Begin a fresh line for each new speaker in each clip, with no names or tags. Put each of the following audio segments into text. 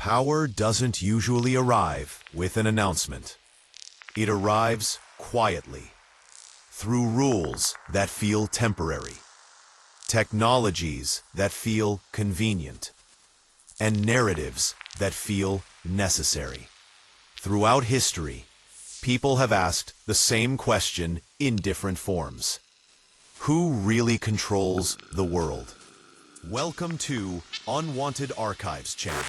Power doesn't usually arrive with an announcement. It arrives quietly, through rules that feel temporary, technologies that feel convenient, and narratives that feel necessary. Throughout history, people have asked the same question in different forms. Who really controls the world? Welcome to Unwanted Archives channel.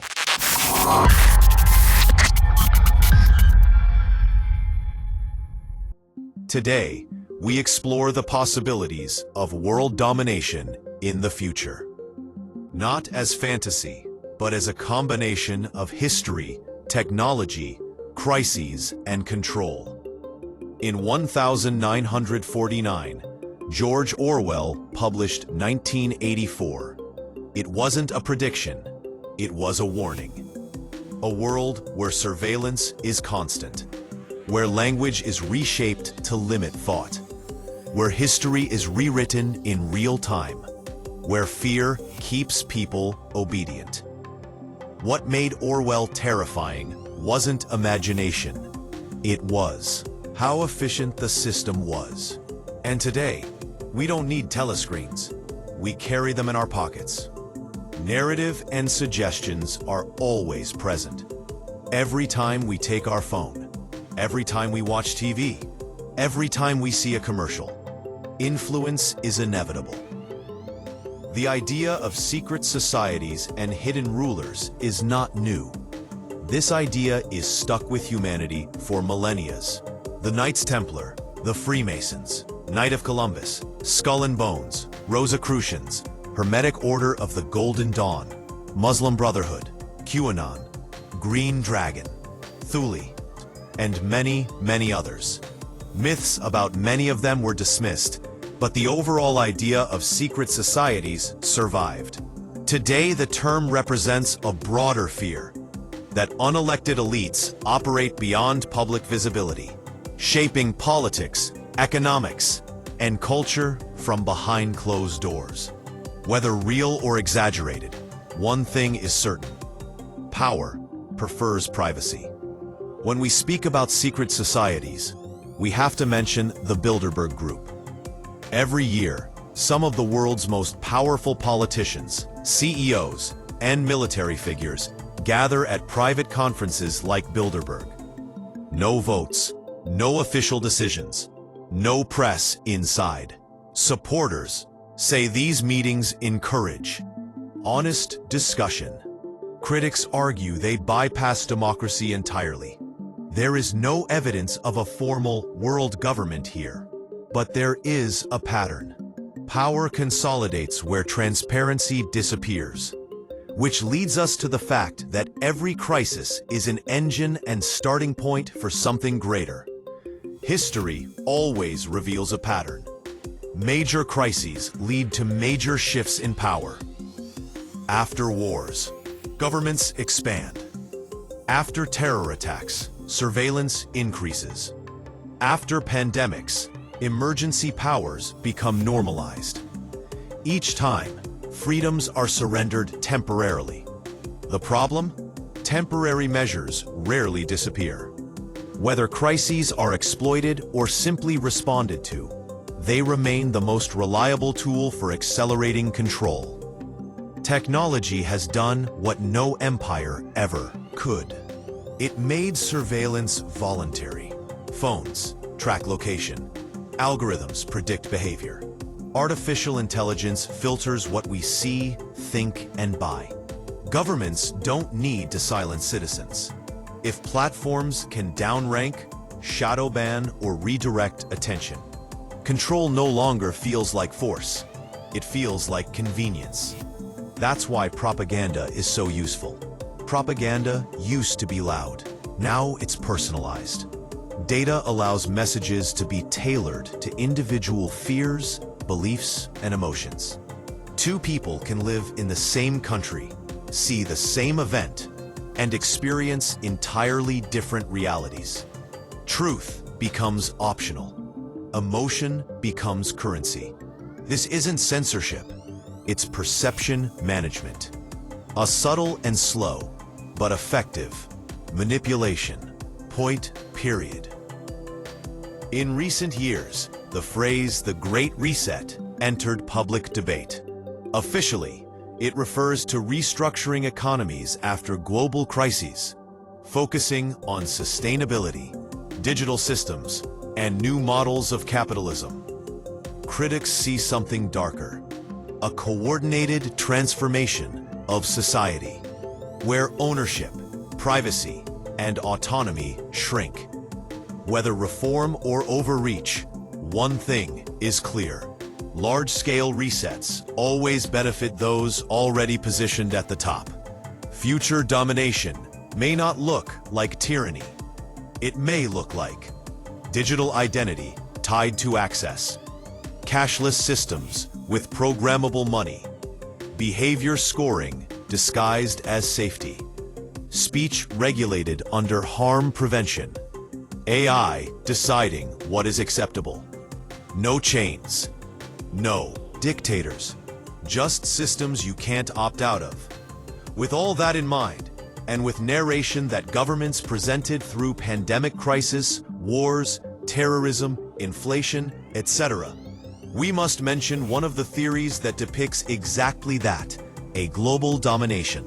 Today, we explore the possibilities of world domination in the future. Not as fantasy, but as a combination of history, technology, crises, and control. In 1949, George Orwell published 1984. It wasn't a prediction, it was a warning. A world where surveillance is constant, where language is reshaped to limit thought, where history is rewritten in real time, where fear keeps people obedient. What made Orwell terrifying wasn't imagination, it was how efficient the system was. And today, we don't need telescreens, we carry them in our pockets. Narrative and suggestions are always present. Every time we take our phone, every time we watch TV, every time we see a commercial, influence is inevitable. The idea of secret societies and hidden rulers is not new. This idea is stuck with humanity for millennia. The Knights Templar, the Freemasons, Knight of Columbus, Skull and Bones, Rosicrucians, Hermetic Order of the Golden Dawn, Muslim Brotherhood, QAnon, Green Dragon, Thule, and many, many others. Myths about many of them were dismissed, but the overall idea of secret societies survived. Today, the term represents a broader fear, that unelected elites operate beyond public visibility, shaping politics, economics, and culture from behind closed doors. Whether real or exaggerated, one thing is certain: power prefers privacy. When we speak about secret societies, we have to mention the Bilderberg Group. Every year, some of the world's most powerful politicians, CEOs, and military figures gather at private conferences like Bilderberg. No votes, no official decisions, no press inside. Supporters say these meetings encourage honest discussion. Critics argue they bypass democracy entirely. There is no evidence of a formal world government here, but there is a pattern. Power consolidates where transparency disappears, which leads us to the fact that every crisis is an engine and starting point for something greater. History always reveals a pattern. Major crises lead to major shifts in power. After wars, governments expand. After terror attacks, surveillance increases. After pandemics, emergency powers become normalized. Each time, freedoms are surrendered temporarily. The problem? Temporary measures rarely disappear. Whether crises are exploited or simply responded to, they remain the most reliable tool for accelerating control. Technology has done what no empire ever could. It made surveillance voluntary. Phones track location. Algorithms predict behavior. Artificial intelligence filters what we see, think, and buy. Governments don't need to silence citizens. If platforms can downrank, shadow ban, or redirect attention, control no longer feels like force. It feels like convenience. That's why propaganda is so useful. Propaganda used to be loud. Now it's personalized. Data allows messages to be tailored to individual fears, beliefs, and emotions. Two people can live in the same country, see the same event, and experience entirely different realities. Truth becomes optional. Emotion becomes currency. This isn't censorship, it's perception management. A subtle and slow, but effective manipulation. Point, period. In recent years, the phrase "the Great Reset" entered public debate. Officially, it refers to restructuring economies after global crises, focusing on sustainability, digital systems, and new models of capitalism. Critics see something darker: a coordinated transformation of society, where ownership, privacy, and autonomy shrink. Whether reform or overreach, one thing is clear: large-scale resets always benefit those already positioned at the top. Future domination may not look like tyranny. It may look like digital identity tied to access, cashless systems with programmable money, behavior scoring disguised as safety, speech regulated under harm prevention, AI deciding what is acceptable. No chains, no dictators, just systems you can't opt out of. With all that in mind, and with narration that governments presented through pandemic crisis, wars, terrorism, inflation, etc., we must mention one of the theories that depicts exactly that: a global domination.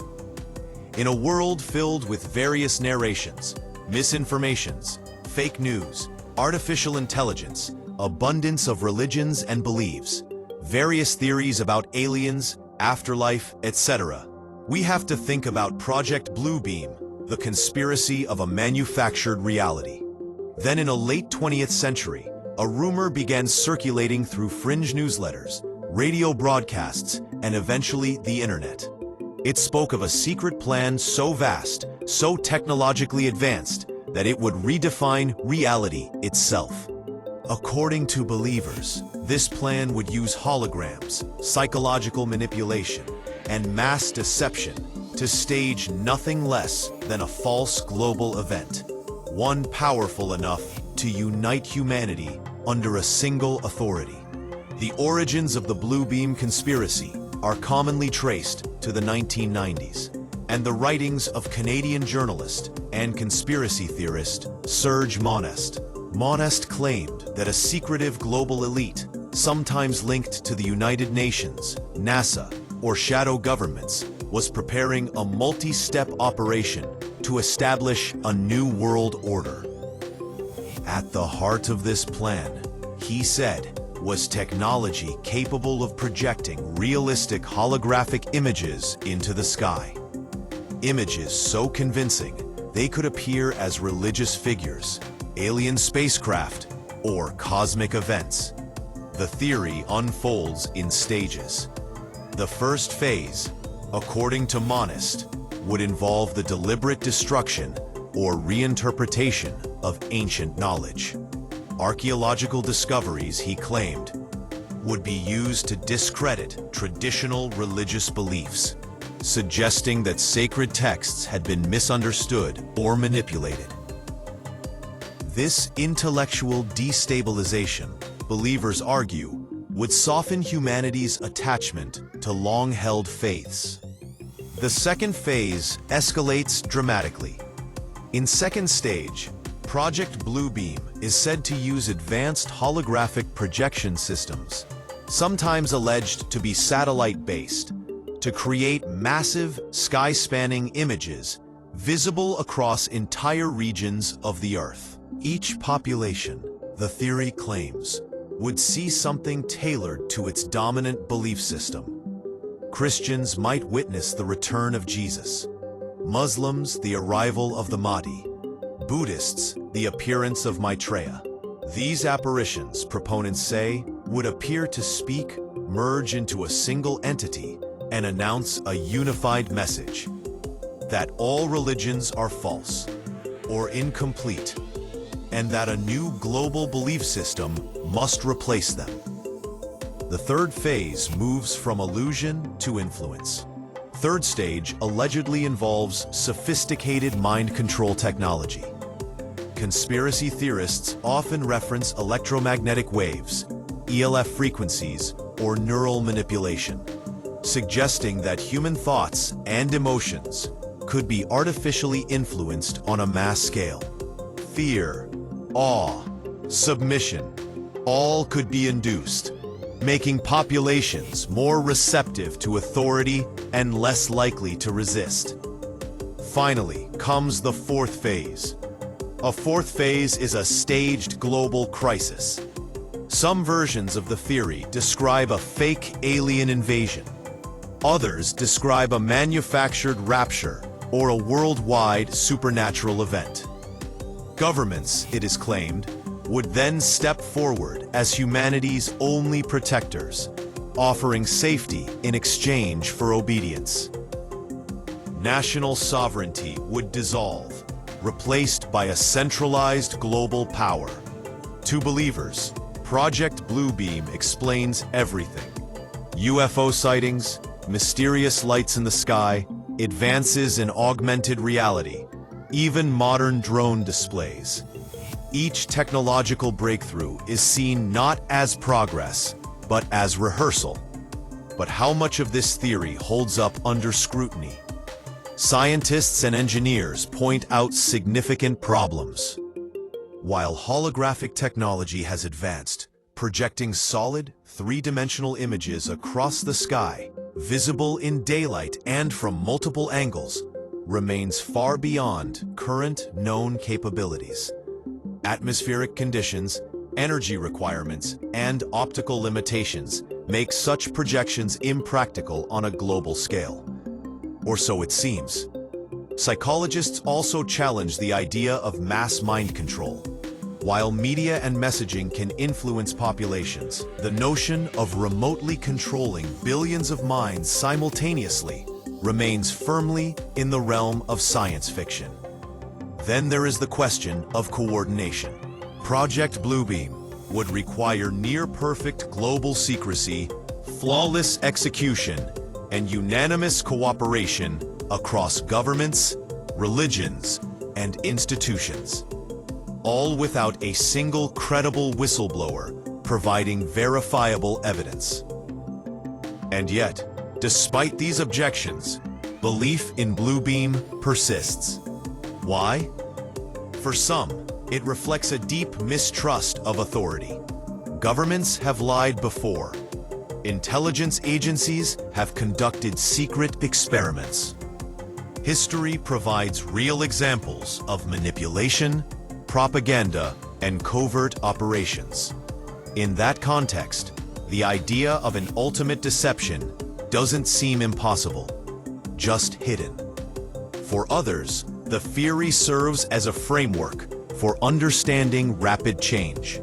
In a world filled with various narrations, misinformations, fake news, artificial intelligence, abundance of religions and beliefs, various theories about aliens, afterlife, etc., we have to think about Project Bluebeam, the conspiracy of a manufactured reality. Then in a late 20th century, a rumor began circulating through fringe newsletters, radio broadcasts, and eventually the internet. It spoke of a secret plan so vast, so technologically advanced, that it would redefine reality itself. According to believers, this plan would use holograms, psychological manipulation, and mass deception to stage nothing less than a false global event, one powerful enough to unite humanity under a single authority. The origins of the Bluebeam conspiracy are commonly traced to the 1990s, and the writings of Canadian journalist and conspiracy theorist Serge Monest. Monest claimed that a secretive global elite, sometimes linked to the United Nations, NASA, or shadow governments, was preparing a multi-step operation to establish a new world order. At the heart of this plan, he said, was technology capable of projecting realistic holographic images into the sky. Images so convincing they could appear as religious figures, alien spacecraft, or cosmic events. The theory unfolds in stages. The first phase, according to Monest, would involve the deliberate destruction or reinterpretation of ancient knowledge. Archaeological discoveries, he claimed, would be used to discredit traditional religious beliefs, suggesting that sacred texts had been misunderstood or manipulated. This intellectual destabilization, believers argue, would soften humanity's attachment to long-held faiths. The second phase escalates dramatically. In second stage, Project Bluebeam is said to use advanced holographic projection systems, sometimes alleged to be satellite-based, to create massive, sky-spanning images visible across entire regions of the Earth. Each population, the theory claims, would see something tailored to its dominant belief system. Christians might witness the return of Jesus, Muslims the arrival of the Mahdi, Buddhists the appearance of Maitreya. These apparitions, proponents say, would appear to speak, merge into a single entity, and announce a unified message: that all religions are false or incomplete, and that a new global belief system must replace them. The third phase moves from illusion to influence. Third stage allegedly involves sophisticated mind control technology. Conspiracy theorists often reference electromagnetic waves, ELF frequencies, or neural manipulation, suggesting that human thoughts and emotions could be artificially influenced on a mass scale. Fear, awe, submission, all could be induced, making populations more receptive to authority and less likely to resist. Finally comes the fourth phase. A fourth phase is a staged global crisis. Some versions of the theory describe a fake alien invasion. Others describe a manufactured rapture or a worldwide supernatural event. Governments, it is claimed, would then step forward as humanity's only protectors, offering safety in exchange for obedience. National sovereignty would dissolve, replaced by a centralized global power. To believers, Project Bluebeam explains everything. UFO sightings, mysterious lights in the sky, advances in augmented reality, even modern drone displays. Each technological breakthrough is seen not as progress, but as rehearsal. But how much of this theory holds up under scrutiny? Scientists and engineers point out significant problems. While holographic technology has advanced, projecting solid, three-dimensional images across the sky, visible in daylight and from multiple angles, remains far beyond current known capabilities. Atmospheric conditions, energy requirements, and optical limitations make such projections impractical on a global scale. Or so it seems. Psychologists also challenge the idea of mass mind control. While media and messaging can influence populations, the notion of remotely controlling billions of minds simultaneously remains firmly in the realm of science fiction. Then there is the question of coordination. Project Bluebeam would require near-perfect global secrecy, flawless execution, and unanimous cooperation across governments, religions, and institutions, all without a single credible whistleblower providing verifiable evidence. And yet, despite these objections, belief in Bluebeam persists. Why? For some, it reflects a deep mistrust of authority. Governments have lied before. Intelligence agencies have conducted secret experiments. History provides real examples of manipulation, propaganda, and covert operations. In that context, the idea of an ultimate deception doesn't seem impossible, just hidden. For others, the theory serves as a framework for understanding rapid change.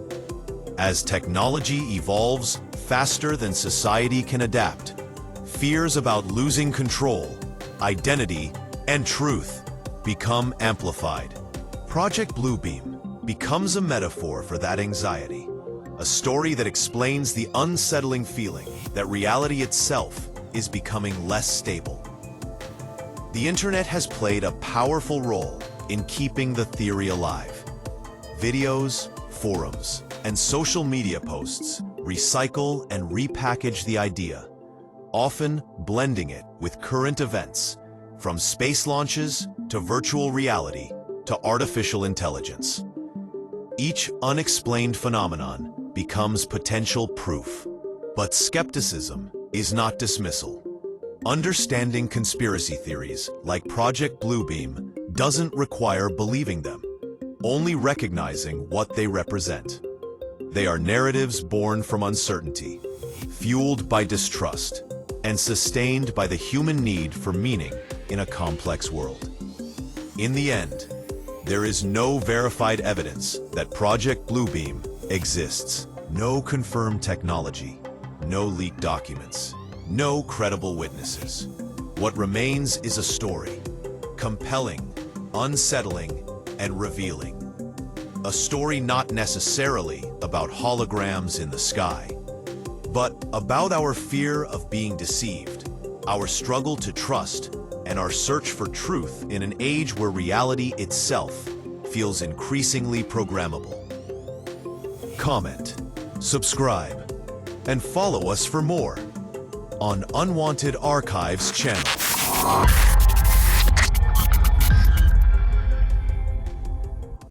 As technology evolves faster than society can adapt, fears about losing control, identity, and truth become amplified. Project Bluebeam becomes a metaphor for that anxiety, a story that explains the unsettling feeling that reality itself is becoming less stable. The internet has played a powerful role in keeping the theory alive. Videos, forums, and social media posts recycle and repackage the idea, often blending it with current events, from space launches to virtual reality to artificial intelligence. Each unexplained phenomenon becomes potential proof, but skepticism is not dismissal. Understanding conspiracy theories like Project Bluebeam doesn't require believing them, only recognizing what they represent. They are narratives born from uncertainty, fueled by distrust, and sustained by the human need for meaning in a complex world. In the end, there is no verified evidence that Project Bluebeam exists. No confirmed technology, no leaked documents, no credible witnesses. What remains is a story, compelling, unsettling, and revealing. A story not necessarily about holograms in the sky, but about our fear of being deceived, our struggle to trust, and our search for truth in an age where reality itself feels increasingly programmable. Comment, subscribe, and follow us for more on Unwanted Archives channel.